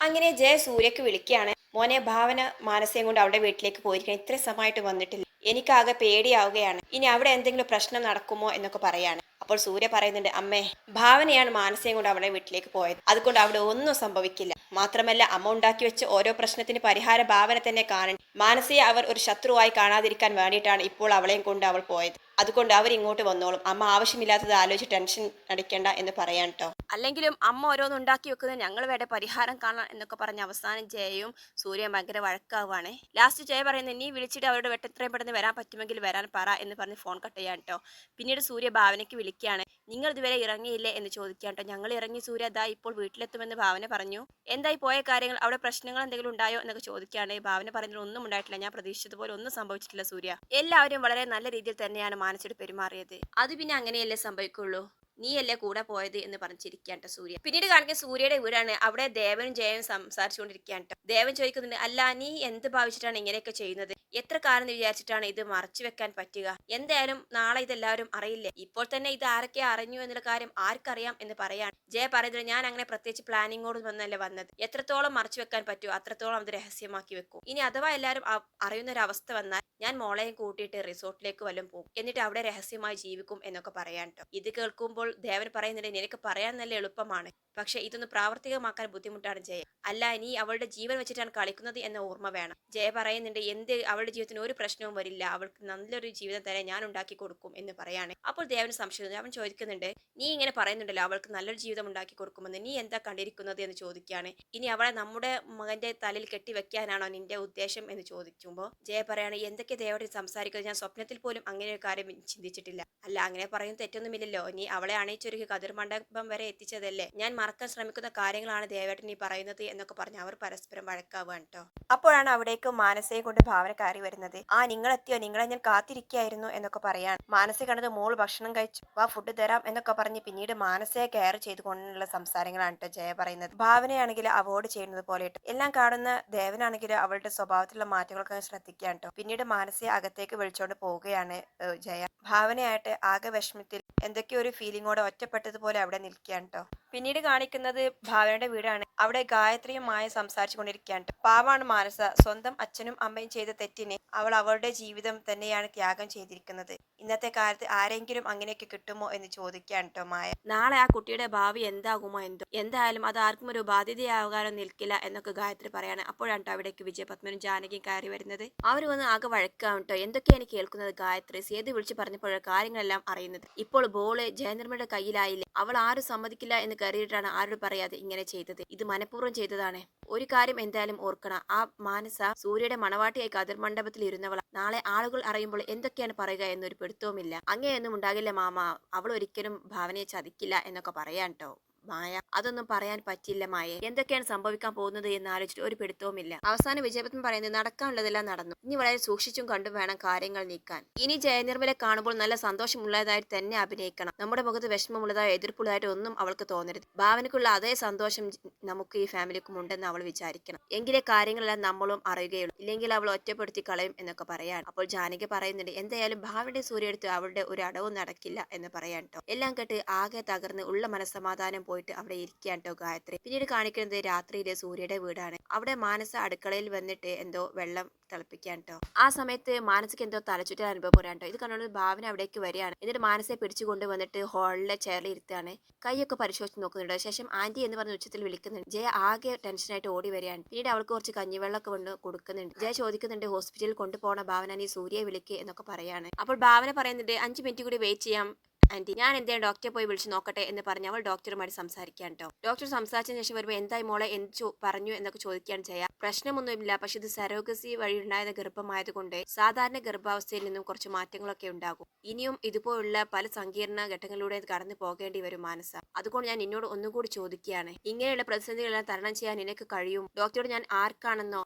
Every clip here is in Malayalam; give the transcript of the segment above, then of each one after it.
അങ്ങനെ ജയ സൂര്യക്ക് വിളിക്കുകയാണ്. മോനെ, ഭാവന മാനസയും കൊണ്ട് അവിടെ വീട്ടിലേക്ക് പോയിരിക്കണം, ഇത്ര സമയമായിട്ട് വന്നിട്ടില്ല, എനിക്കാകെ പേടിയാവുകയാണ്, ഇനി അവിടെ എന്തെങ്കിലും പ്രശ്നം നടക്കുമോ എന്നൊക്കെ പറയാണ്. അപ്പോൾ സൂര്യ പറയുന്നുണ്ട്, അമ്മേ, ഭാവനയാണ് മാനസയും കൊണ്ട് അവിടെ വീട്ടിലേക്ക് പോയത്, അതുകൊണ്ട് അവിടെ ഒന്നും സംഭവിക്കില്ല. മാത്രമല്ല, അമ്മ ഉണ്ടാക്കി വെച്ച ഓരോ പ്രശ്നത്തിന് പരിഹാര ഭാവന തന്നെ കാണണം. മാനസയെ അവർ ഒരു ശത്രുവായി കാണാതിരിക്കാൻ വേണ്ടിയിട്ടാണ് ഇപ്പോൾ അവളെയും കൊണ്ട് അവൾ പോയത്. അതുകൊണ്ട് അവരിങ്ങോട്ട് വന്നോളും, അമ്മ ആവശ്യമില്ലാത്തത് ആലോചിച്ച് ടെൻഷൻ അടിക്കണ്ട എന്ന് പറയാൻ കേട്ടോ. അല്ലെങ്കിലും അമ്മ ഓരോന്ന് ഉണ്ടാക്കി വെക്കുന്നത് ഞങ്ങൾ വേണ്ട പരിഹാരം കാണാൻ എന്നൊക്കെ പറഞ്ഞ് അവസാനം ജയയും സൂര്യ ഭയങ്കര വഴക്കാവുകയാണ്. ലാസ്റ്റ് ജയ പറയുന്നത്, നീ വിളിച്ചിട്ട് അവരുടെ എത്രയും പെട്ടെന്ന് വരാൻ പറ്റുമെങ്കിൽ വരാൻ പറ എന്ന് പറഞ്ഞ് ഫോൺ കട്ട് ചെയ്യാൻ കേട്ടോ. പിന്നീട് സൂര്യ ഭാവനയ്ക്ക് വിളിക്കുകയാണ്. നിങ്ങൾ ഇതുവരെ ഇറങ്ങിയില്ലേ എന്ന് ചോദിക്കാൻ കേട്ടോ. ഞങ്ങൾ ഇറങ്ങി സൂര്യ, ദാ ഇപ്പോൾ വീട്ടിലെത്തുമെന്ന് ഭാവന പറഞ്ഞു. എന്തായി പോയ കാര്യങ്ങൾ, അവിടെ പ്രശ്നങ്ങൾ എന്തെങ്കിലും ഉണ്ടായോ എന്നൊക്കെ ചോദിക്കുകയാണ്. ഭാവന പറയുന്നത്, ഒന്നും ഉണ്ടായിട്ടില്ല, ഞാൻ പ്രതീക്ഷിച്ചതുപോലെ ഒന്നും സംഭവിച്ചിട്ടില്ല സൂര്യ, എല്ലാവരും വളരെ നല്ല രീതിയിൽ തന്നെയാണ് മാനസിയോട് പെരുമാറിയത്, അത് പിന്നെ അങ്ങനെയല്ലേ സംഭവിക്കുള്ളൂ, നീയല്ലേ കൂടെ പോയത് എന്ന് പറഞ്ഞിരിക്കാട്ടോ സൂര്യ. പിന്നീട് കാണിക്കുന്ന സൂര്യയുടെ വീടാണ്. അവിടെ ദേവനും ജയനും സംസാരിച്ചുകൊണ്ടിരിക്കുകയാണ്. ദേവൻ ചോദിക്കുന്നുണ്ട്, അല്ല, നീ എന്ത് ഭാവിച്ചിട്ടാണ് ഇങ്ങനെയൊക്കെ ചെയ്യുന്നത്, എത്ര കാലം എന്ന് വിചാരിച്ചിട്ടാണ് ഇത് മറച്ചു വെക്കാൻ പറ്റുക, എന്തായാലും നാളെ ഇതെല്ലാവരും അറിയില്ലേ, ഇപ്പോൾ തന്നെ ഇത് ആരൊക്കെ അറിഞ്ഞു എന്നുള്ള കാര്യം ആർക്കറിയാം എന്ന് പറയാണ്. ജയ പറയുന്നത്, ഞാൻ അങ്ങനെ പ്രത്യേകിച്ച് പ്ലാനിങ്ങോട് വന്നല്ലേ വന്നത്, എത്രത്തോളം മറച്ചു വെക്കാൻ പറ്റുമോ അത്രത്തോളം അത് രഹസ്യമാക്കി വെക്കും, ഇനി അഥവാ എല്ലാവരും അറിയുന്ന ഒരു അവസ്ഥ വന്നാൽ ഞാൻ മോളെയും കൂട്ടിയിട്ട് റിസോർട്ടിലേക്ക് വല്ലതും പോകും, എന്നിട്ട് അവിടെ രഹസ്യമായി ജീവിക്കും എന്നൊക്കെ പറയാൻ കേട്ടോ. ഇത് കേൾക്കുമ്പോൾ ദേവൻ പറയുന്നുണ്ട്, നിനക്ക് പറയാൻ നല്ല എളുപ്പമാണ്, പക്ഷെ ഇതൊന്ന് പ്രാവർത്തികമാക്കാൻ ബുദ്ധിമുട്ടാണ് ജയ, അല്ല, നീ അവളുടെ ജീവൻ വെച്ചിട്ടാണ് കളിക്കുന്നത് എന്ന ഓർമ്മ വേണം. ജയ പറയുന്നുണ്ട്, എന്ത് അവളുടെ ജീവിതത്തിന് ഒരു പ്രശ്നവും വരില്ല, അവൾക്ക് നല്ലൊരു ജീവിതം തന്നെ ഞാൻ ഉണ്ടാക്കി കൊടുക്കും എന്ന് പറയാണ്. അപ്പോൾ ദേവന് സംശയം, അവൻ ചോദിക്കുന്നുണ്ട്, നീ ഇങ്ങനെ പറയുന്നുണ്ടല്ലോ അവൾക്ക് നല്ലൊരു ജീവിതം ഉണ്ടാക്കി കൊടുക്കുമെന്ന്, നീ എന്താ കണ്ടിരിക്കുന്നത് എന്ന് ചോദിക്കുകയാണ്. ഇനി അവളെ നമ്മുടെ മകന്റെ തലയിൽ കെട്ടിവെക്കാനാണോ നിന്റെ ഉദ്ദേശം എന്ന് ചോദിക്കുമ്പോൾ ജയ പറയാണ്, എന്തൊക്കെ ദേവോട് സംസാരിക്കുന്നത്, ഞാൻ സ്വപ്നത്തിൽ പോലും അങ്ങനെ ഒരു കാര്യം ചിന്തിച്ചിട്ടില്ല, അല്ല, അങ്ങനെ പറയുന്നത് തെറ്റൊന്നുമില്ലല്ലോ, നീ അവളെ അണയിച്ചൊരുക്കി കതിർ മണ്ഡപം വരെ എത്തിച്ചതല്ലേ, ഞാൻ മറക്കാൻ ശ്രമിക്കുന്ന കാര്യങ്ങളാണ് ദേവേട്ടൻ നീ പറയുന്നത് എന്നൊക്കെ പറഞ്ഞ് അവർ പരസ്പരം വഴക്കാവുകയാണ് കേട്ടോ. അപ്പോഴാണ് അവിടേക്ക് മാനസയെ കൊണ്ട് ഭാവന കയറി വരുന്നത്. ആ, നിങ്ങളെത്തിയോ, നിങ്ങളെ ഞാൻ കാത്തിരിക്കായിരുന്നു എന്നൊക്കെ പറയാൻ. മാനസ കണ്ടത്, മോൾ ഭക്ഷണം കഴിച്ചു, വാ ഫുഡ് തരാം എന്നൊക്കെ പറഞ്ഞ് പിന്നീട് മാനസയെ കെയർ ചെയ്തുകൊണ്ടുള്ള സംസാരങ്ങളാണ് കേട്ടോ ജയ പറയുന്നത്. ഭാവനയാണെങ്കിൽ അവോയ്ഡ് ചെയ്യുന്നത് പോലെ എല്ലാം കാണുന്ന ദേവനാണെങ്കിൽ അവളുടെ സ്വഭാവത്തിലുള്ള മാറ്റങ്ങളൊക്കെ ശ്രദ്ധിക്കാൻ കേട്ടോ. പിന്നീട് മാനസയെ അകത്തേക്ക് വിളിച്ചോണ്ട് പോവുകയാണ് ജയ. ഭാവനയായിട്ട് ആകെ വിഷമത്തിൽ എന്തൊക്കെയോ ഒരു ഫീലിങ്ങോടെ ഒറ്റപ്പെട്ടതുപോലെ അവിടെ നിൽക്കുകയാണ് കേട്ടോ. പിന്നീട് കാണിക്കുന്നത് ഭാവനയുടെ വീടാണ്. അവിടെ ഗായത്രിയുമായി സംസാരിച്ചു കൊണ്ടിരിക്കുകയാണ്. പാവാണ് മാനസ, സ്വന്തം അച്ഛനും അമ്മയും ചെയ്ത തെറ്റിന് അവൾ അവളുടെ ജീവിതം തന്നെയാണ് ത്യാഗം ചെയ്തിരിക്കുന്നത്. ഇന്നത്തെ കാലത്ത് ആരെങ്കിലും അങ്ങനെയൊക്കെ കിട്ടുമോ എന്ന് ചോദിക്കുകയാണ് കേട്ടോ മായ. നാളെ ആ കുട്ടിയുടെ ഭാവി എന്താകുമോ എന്തോ, എന്തായാലും അത് ആർക്കും ഒരു ബാധ്യതയാകാനോ നിൽക്കില്ല എന്നൊക്കെ ഗായത്രി പറയാണ്. അപ്പോഴാണ് അവിടേക്ക് വിജയപത്മനും ജാനകിയും കയറി വരുന്നത്. അവർ വന്ന് ആകെ വഴക്കാണ് കേട്ടോ. എന്തൊക്കെയാണ് കേൾക്കുന്നത്, ഗായത്രി സേതു വിളിച്ച് പറഞ്ഞപ്പോഴാണ് കാര്യങ്ങളെല്ലാം അറിയുന്നത്. ഇപ്പോൾ ബോള് ജയനിർമ്മയുടെ കയ്യിലായില്ലേ, അവൾ ആരും സമ്മതിക്കില്ല എന്ന് കരുതിയിട്ടാണ് ആരോട് പറയാതെ ഇങ്ങനെ ചെയ്തത്, ഇത് മനഃപൂർവ്വം ചെയ്തതാണ്. ഒരു കാര്യം എന്തായാലും ഓർക്കണം, ആ മാനസ സൂര്യയുടെ മണവാട്ടിയായി കതിർ മണ്ഡപത്തിൽ ഇരുന്നവൾ നാളെ ആളുകൾ അറിയുമ്പോൾ എന്തൊക്കെയാണ് പറയുക എന്നൊരു പിടുത്തവുമില്ല. അങ്ങനെയൊന്നും ഉണ്ടാകില്ല മാമ, അവൾ ഒരിക്കലും ഭാവനയെ ചതിക്കില്ല എന്നൊക്കെ പറയാൻ കേട്ടോ മായ. അതൊന്നും പറയാൻ പറ്റില്ല മായെ, എന്തൊക്കെയാണ് സംഭവിക്കാൻ പോകുന്നത് എന്ന് ആലോചിച്ചിട്ട് ഒരു പിടുത്തവുമില്ല. അവസാനം വിജയപത്മൻ പറയുന്നത്, നടക്കാനുള്ളതെല്ലാം നടന്നു, ഇനി വളരെ സൂക്ഷിച്ചും കണ്ടും വേണം കാര്യങ്ങൾ നീക്കാൻ. ഇനി ജയനിർമ്മലെ കാണുമ്പോൾ നല്ല സന്തോഷമുള്ളതായി തന്നെ അഭിനയിക്കണം, നമ്മുടെ മുഖത്ത് വിഷമമുള്ളതായോ എതിർപ്പുള്ളതായിട്ടോ ഒന്നും അവൾക്ക് തോന്നരുത്. ഭാവനക്കുള്ള അതേ സന്തോഷം നമുക്ക് ഈ ഫാമിലിക്കും ഉണ്ടെന്ന് അവൾ വിചാരിക്കണം, എങ്കിലേ കാര്യങ്ങളെല്ലാം നമ്മളും അറിയുകയുള്ളൂ, ഇല്ലെങ്കിൽ അവൾ ഒറ്റപ്പെടുത്തി കളയും എന്നൊക്കെ പറയാണ്. അപ്പോൾ ജാനകി പറയുന്നുണ്ട്, എന്തായാലും ഭാവന്റെ സൂര്യ എടുത്ത് അവളുടെ ഒരു അടവും നടക്കില്ല എന്ന് പറയാൻ കേട്ടോ. എല്ലാം കേട്ട് ആകെ തകർന്ന് ഉള്ള മനസ്സമാധാനം പോയിട്ട് അവിടെ ഇരിക്കുകയാണ് കേട്ടോ ഗായത്രി. പിന്നീട് കാണിക്കുന്നത് രാത്രിയിലെ സൂര്യയുടെ വീടാണ്. അവിടെ മാനസ അടുക്കളയിൽ വന്നിട്ട് എന്തോ വെള്ളം തിളപ്പിക്കാൻ കേട്ടോ. ആ സമയത്ത് മാനസിക്ക് എന്തോ തലച്ചുറ്റൽ അനുഭവപ്പെടാൻ കേട്ടോ. ഇത് കണ്ടുകൊണ്ട് ഭാവന അവിടേക്ക് വരികയാണ്. എന്നിട്ട് മാനസയെ പിടിച്ചുകൊണ്ട് വന്നിട്ട് ഹാളിലെ ചെയറിൽ ഇരുത്താണ്. കൈയൊക്കെ പരിശോധിച്ച് നോക്കുന്നുണ്ട്. ശേഷം ആന്റി എന്ന് പറഞ്ഞ ഉച്ചത്തിൽ വിളിക്കുന്നുണ്ട്. ജയ ആകെ ടെൻഷനായിട്ട് ഓടി വരികയാണ്. പിന്നീട് അവൾക്ക് കുറച്ച് കഞ്ഞിവെള്ളമൊക്കെ കൊണ്ട് കൊടുക്കുന്നുണ്ട്. ജയ ചോദിക്കുന്നുണ്ട്, ഹോസ്പിറ്റലിൽ കൊണ്ടുപോകണ ഭാവന, നീ സൂര്യയെ വിളിക്ക് എന്നൊക്കെ പറയാണ്. അപ്പോൾ ഭാവന പറയുന്നുണ്ട്, 5 മിനിറ്റ് കൂടി വെയിറ്റ് ചെയ്യാം ആന്റി, ഞാൻ എന്തെങ്കിലും ഡോക്ടറെ പോയി വിളിച്ച് നോക്കട്ടെ എന്ന് പറഞ്ഞ് അവൾ ഡോക്ടറുമായിട്ട് സംസാരിക്കാൻ കേട്ടോ. ഡോക്ടർ സംസാരിച്ചതിന് ശേഷം വരുമ്പോൾ, എന്തായി മോളെ, എന്ത് പറഞ്ഞു എന്നൊക്കെ ചോദിക്കാൻ ചെയ്യാം. പ്രശ്നമൊന്നുമില്ല, പക്ഷെ ഇത് സരോഗസി വഴി ഉണ്ടായ ഗർഭമായതുകൊണ്ട് സാധാരണ ഗർഭാവസ്ഥയിൽ നിന്നും കുറച്ച് മാറ്റങ്ങളൊക്കെ ഉണ്ടാകും. ഇനിയും ഇതുപോലുള്ള പല സങ്കീർണ ഘട്ടങ്ങളിലൂടെ കടന്നു പോകേണ്ടി വരും മാനസ. അതുകൊണ്ട് ഞാൻ നിന്നോട് ഒന്നുകൂടി ചോദിക്കുകയാണ്, ഇങ്ങനെയുള്ള പ്രതിസന്ധികളെല്ലാം തരണം ചെയ്യാൻ നിനക്ക് കഴിയും? ഡോക്ടറോട് ഞാൻ ആർക്കാണെന്നോ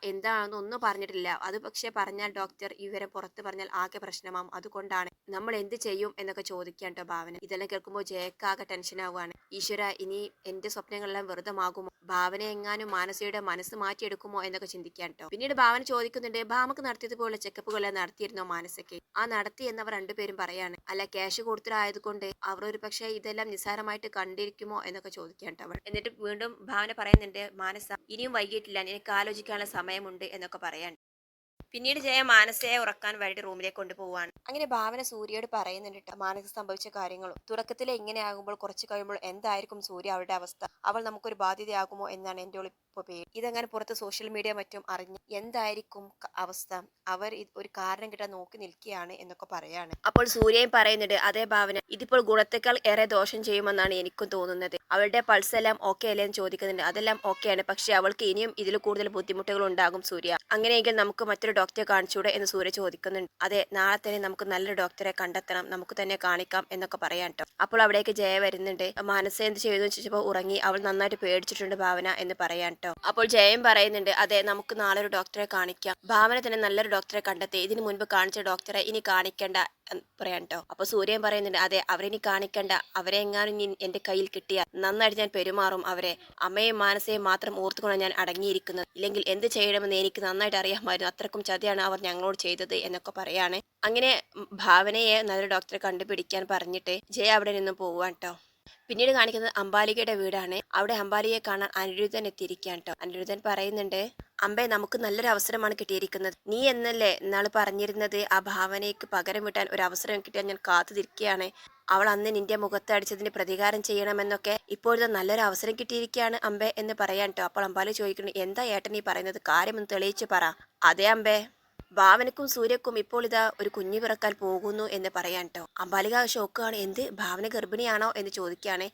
എന്താണെന്നോ ഒന്നും പറഞ്ഞിട്ടില്ല. അത് പക്ഷെ പറഞ്ഞാൽ ഡോക്ടർ ഈ വിവരം പുറത്ത് പറഞ്ഞാൽ ആകെ പ്രശ്നമാകും. അതുകൊണ്ടാണ് നമ്മൾ എന്ത് ചെയ്യും എന്നൊക്കെ ചോദിക്കാൻ കേട്ടോ ഭാവന. ഇതെല്ലാം കേൾക്കുമ്പോൾ ജയക്കാകെ ടെൻഷൻ ആവുകയാണ്. ഈശ്വര, ഇനി എന്റെ സ്വപ്നങ്ങളെല്ലാം വെറുതമാകുമോ? ഭാവന എങ്ങാനും മാനസയുടെ മനസ്സ് മാറ്റിയെടുക്കുമോ എന്നൊക്കെ ചിന്തിക്കാൻ കേട്ടോ. പിന്നീട് ഭാവന ചോദിക്കുന്നുണ്ട്, ഭാമക്ക് നടത്തിയതുപോലെ ചെക്കപ്പുകളെല്ലാം നടത്തിയിരുന്നോ മാനസയ്ക്ക്? ആ നടത്തി എന്നവർ രണ്ടുപേരും പറയാണ്. അല്ല, ക്യാഷ് കൊടുത്തിട്ടായതുകൊണ്ട് അവർ ഒരു പക്ഷേ ഇതെല്ലാം നിസ്സാരമായിട്ട് കണ്ടിരിക്കുമോ എന്നൊക്കെ ചോദിക്കാൻ കേട്ടോ അവൾ. എന്നിട്ട് വീണ്ടും ഭാവന പറയുന്നുണ്ട്, മാനസ ഇനിയും വൈകിട്ടില്ല, നിനക്ക് ആലോചിക്കാനുള്ള സമയമുണ്ട് എന്നൊക്കെ പറയാൻ. പിന്നീട് ജയ മാനസയെ ഉറക്കാൻ വേണ്ടി റൂമിലേക്ക് കൊണ്ടുപോവാണ്. അങ്ങനെ ഭാവന സൂര്യയോട് പറയുന്നുണ്ട് ട്ടോ മാനസ സംഭവിച്ച കാര്യങ്ങളും. തുടക്കത്തിൽ ഇങ്ങനെയാകുമ്പോൾ കുറച്ച് കഴിയുമ്പോൾ എന്തായിരിക്കും സൂര്യ അവളുടെ അവസ്ഥ? അവൾ നമുക്കൊരു ബാധ്യതയാകുമോ എന്നാണ് എൻ്റെ ഇപ്പൊ പേടി. ഇതെങ്ങനെ പുറത്ത് സോഷ്യൽ മീഡിയ മറ്റും അറിഞ്ഞ് എന്തായിരിക്കും അവസ്ഥ? അവർ ഒരു കാരണം കിട്ടാൻ നോക്കി നിൽക്കുകയാണ് എന്നൊക്കെ പറയാണ്. അപ്പോൾ സൂര്യയും പറയുന്നുണ്ട്, അതേ ഭാവന, ഇതിപ്പോൾ ഗുണത്തെക്കാൾ ഏറെ ദോഷം ചെയ്യുമെന്നാണ് എനിക്കും തോന്നുന്നത്. അവളുടെ പൾസ് എല്ലാം ഓക്കെ അല്ലേ എന്ന് ചോദിക്കുന്നുണ്ട്. അതെല്ലാം ഓക്കെയാണ്, പക്ഷെ അവൾക്ക് ഇനിയും ഇതിൽ കൂടുതൽ ബുദ്ധിമുട്ടുകൾ ഉണ്ടാകും സൂര്യ. അങ്ങനെയെങ്കിൽ നമുക്ക് മറ്റൊരു ഡോക്ടറെ കാണിച്ചൂടെ എന്ന് സൂര്യ ചോദിക്കുന്നുണ്ട്. അതെ, നാളെ തന്നെ നമുക്ക് നല്ലൊരു ഡോക്ടറെ കണ്ടെത്തണം, നമുക്ക് തന്നെ കാണിക്കാം എന്നൊക്കെ പറയാൻ ട്ടോ. അപ്പോൾ അവിടേക്ക് ജയ വരുന്നുണ്ട്. മനസ്സ് എന്ത് ചെയ്തു ചോദിച്ചപ്പോൾ ഉറങ്ങി, അവൾ നന്നായിട്ട് പേടിച്ചിട്ടുണ്ട് ഭാവന എന്ന് പറയാൻ ട്ടോ. അപ്പോൾ ജയം പറയുന്നുണ്ട്, അതെ, നമുക്ക് നാളെ ഒരു ഡോക്ടറെ കാണിക്കാം. ഭാവന തന്നെ നല്ലൊരു ഡോക്ടറെ കണ്ടെത്തി, ഇതിനു മുൻപ് കാണിച്ച ഡോക്ടറെ ഇനി കാണിക്കേണ്ട പറയാൻ ട്ടോ. അപ്പൊ സൂര്യൻ പറയുന്നുണ്ട്, അതെ, അവരെ ഇനി കാണിക്കണ്ട, അവരെ എങ്ങാനും എന്റെ കയ്യിൽ കിട്ടിയാൽ നന്നായിട്ട് ഞാൻ പെരുമാറും അവരെ. അമ്മയും മാനസയും മാത്രം ഓർത്തുകൊണ്ട് ഞാൻ അടങ്ങിയിരിക്കുന്നത്, ഇല്ലെങ്കിൽ എന്ത് ചെയ്യണമെന്ന് എനിക്ക് നന്നായിട്ട് അറിയാമായിരുന്നു. അത്രക്കും ചതിയാണ് അവർ ഞങ്ങളോട് ചെയ്തത് എന്നൊക്കെ പറയാണ്. അങ്ങനെ ഭാവനയെ നല്ലൊരു ഡോക്ടറെ കണ്ടുപിടിക്കാൻ പറഞ്ഞിട്ട് ജയ അവിടെ നിന്ന് പോവാൻ ട്ടോ. പിന്നീട് കാണിക്കുന്നത് അംബാലികയുടെ വീടാണ്. അവിടെ അംബാലികയെ കാണാൻ അനിരുദ്ധൻ എത്തിയിരിക്കുകയാണ് ട്ടോ. അനിരുദ്ധൻ പറയുന്നുണ്ട്, അമ്പേ, നമുക്ക് നല്ലൊരു അവസരമാണ് കിട്ടിയിരിക്കുന്നത്. നീ എന്നല്ലേ ഇന്നാള് പറഞ്ഞിരുന്നത് ആ ഭാവനയ്ക്ക് പകരം വിട്ടാൻ ഒരു അവസരം കിട്ടിയാൽ ഞാൻ കാത്തുതിരിക്കുകയാണ്. അവൾ അന്ന് നിന്റെ മുഖത്ത് അടിച്ചതിന് പ്രതികാരം ചെയ്യണമെന്നൊക്കെ ഇപ്പോഴത്തെ നല്ലൊരു അവസരം കിട്ടിയിരിക്കുകയാണ് അമ്പേ എന്ന് പറയാൻ ട്ടോ. അപ്പോൾ അംബാലി ചോദിക്കുന്നു, എന്താ ഏട്ടൻ ഈ പറയുന്നത്? കാര്യമൊന്ന് തെളിയിച്ച് പറ. അതെ അമ്പേ, ഭാവനക്കും സൂര്യക്കും ഇപ്പോൾ ഇതാ ഒരു കുഞ്ഞു പിറക്കാൻ പോകുന്നു എന്ന് പറയാൻ ട്ടോ. അംബാലിക ഷോക്കാണ്. എന്ത്, ഭാവന ഗർഭിണിയാണോ എന്ന് ചോദിക്കുകയാണ്.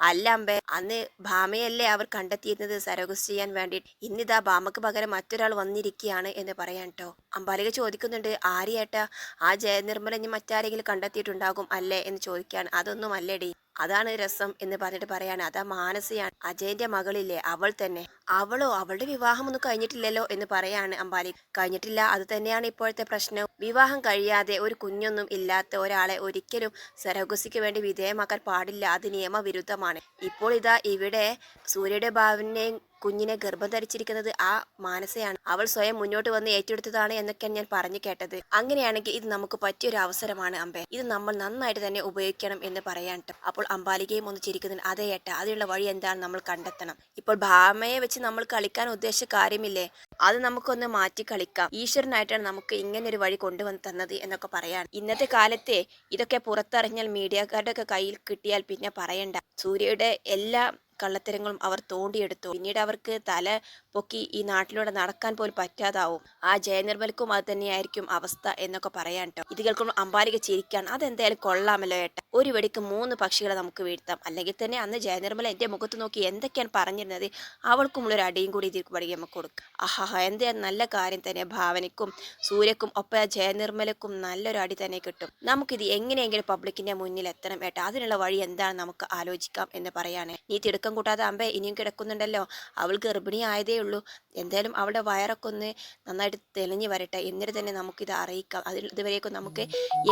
അല്ല അമ്പേ, അന്ന് ഭാമയല്ലേ അവർ കണ്ടെത്തിയിരുന്നത് സരോഗസ് ചെയ്യാൻ വേണ്ടിയിട്ട്. ഇന്നിതാ ഭാമക്ക് പകരം മറ്റൊരാൾ വന്നിരിക്കുകയാണ് എന്ന് പറയാൻ ട്ടോ. അംബാലിക ചോദിക്കുന്നുണ്ട്, ആര്യേട്ടാ, ആ ജയനിർമ്മല ഇനി മറ്റാരെങ്കിലും കണ്ടെത്തിയിട്ടുണ്ടാകും അല്ലേ എന്ന് ചോദിക്കുകയാണ്. അതൊന്നും അല്ലടി, അതാണ് രസം എന്ന് പറഞ്ഞിട്ട് പറയാണ്. അതാ മാനസയാണ്, അജയന്റെ മകളില്ലേ, അവൾ തന്നെ. അവളോ? അവളുടെ വിവാഹം ഒന്നും കഴിഞ്ഞിട്ടില്ലല്ലോ എന്ന് പറയാണ് അംബാലി. കഴിഞ്ഞിട്ടില്ല, അത് തന്നെയാണ് ഇപ്പോഴത്തെ പ്രശ്നം. വിവാഹം കഴിയാതെ ഒരു കുഞ്ഞൊന്നും ഇല്ലാത്ത ഒരാളെ ഒരിക്കലും സരോഗസിക്ക് വേണ്ടി വിധേയമാക്കാൻ പാടില്ല, അത് നിയമവിരുദ്ധമാണ്. ഇപ്പോൾ ഇതാ ഇവിടെ സൂര്യയുടെ ഭാവനെയും കുഞ്ഞിനെ ഗർഭം ധരിച്ചിരിക്കുന്നത് ആ മാനസയാണ്. അവൾ സ്വയം മുന്നോട്ട് വന്ന് ഏറ്റെടുത്തതാണ് എന്നൊക്കെയാണ് ഞാൻ പറഞ്ഞു കേട്ടത്. അങ്ങനെയാണെങ്കിൽ ഇത് നമുക്ക് പറ്റിയൊരു അവസരമാണ് അമ്പേ, ഇത് നമ്മൾ നന്നായിട്ട് തന്നെ ഉപയോഗിക്കണം എന്ന് പറയാൻ ട്ടോ. അപ്പോൾ അംബാലികയും ഒന്ന് ചിരിക്കുന്നുണ്ട്. അതേ ഏട്ടാ, അതിനുള്ള വഴി എന്താണ് നമ്മൾ കണ്ടെത്തണം. ഇപ്പോൾ ഭാമയെ വെച്ച് നമ്മൾ കളിക്കാൻ ഉദ്ദേശിച്ച കാര്യമില്ലേ, അത് നമുക്കൊന്ന് മാറ്റി കളിക്കാം. ഈശ്വരനായിട്ടാണ് നമുക്ക് ഇങ്ങനെ ഒരു വഴി കൊണ്ടുവന്ന് തന്നത് എന്നൊക്കെ പറയാണ്. ഇന്നത്തെ കാലത്തെ ഇതൊക്കെ പുറത്തറിഞ്ഞാൽ മീഡിയക്കാരുടെ ഒക്കെ കയ്യിൽ കിട്ടിയാൽ പിന്നെ പറയണ്ട. സൂര്യയുടെ എല്ലാ കള്ളത്തരങ്ങളും അവർ തോണ്ടിയെടുത്തു. പിന്നീട് അവർക്ക് തല പൊക്കി ഈ നാട്ടിലൂടെ നടക്കാൻ പോലും പറ്റാതാവും. ആ ജയനിർമ്മലക്കും അത് തന്നെയായിരിക്കും അവസ്ഥ എന്നൊക്കെ പറയാൻ ട്ടോ. ഇത് കേൾക്കുമ്പോൾ അംബാലിക ചിരിക്കാൻ. അതെന്തായാലും കൊള്ളാമല്ലോ ഏട്ട, ഒരു വെടിക്ക് 3 പക്ഷികളെ നമുക്ക് വീഴ്ത്താം. അല്ലെങ്കിൽ തന്നെ അന്ന് ജയനിർമ്മല എന്റെ മുഖത്ത് നോക്കി എന്തൊക്കെയാണ് പറഞ്ഞിരുന്നത്, അവൾക്കുമുള്ളൊരു അടിയും കൂടി ഇതിൽ വഴി നമുക്ക് കൊടുക്കാം. ആഹാ, എന്തായാലും നല്ല കാര്യം തന്നെ. ഭാവനയ്ക്കും സൂര്യക്കും ഒപ്പം ജയനിർമ്മലക്കും നല്ലൊരു അടി തന്നെ കിട്ടും. നമുക്കിത് എങ്ങനെയെങ്കിലും പബ്ലിക്കിന്റെ മുന്നിൽ എത്തണം ഏട്ടാ, അതിനുള്ള വഴി എന്താണ് നമുക്ക് ആലോചിക്കാം എന്ന് പറയാണ്. നീ തിടുക്കം കൂട്ടാതെ അമ്പേ, ഇനിയും കിടക്കുന്നുണ്ടല്ലോ, അവൾ ഗർഭിണി ആയതേ ഉള്ളൂ. എന്തായാലും അവളുടെ വയറൊക്കെ ഒന്ന് നന്നായിട്ട് തെളിഞ്ഞു വരട്ടെ, എന്നിട്ട് തന്നെ നമുക്കിത് അറിയിക്കാം. ഇതുവരേക്കും നമുക്ക്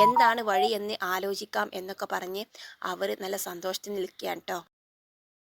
എന്താണ് വഴി എന്ന് ആലോചിക്കാം എന്നൊക്കെ പറഞ്ഞ് അവർ നല്ല സന്തോഷത്തിൽ നിൽക്കുകയാണ് കേട്ടോ.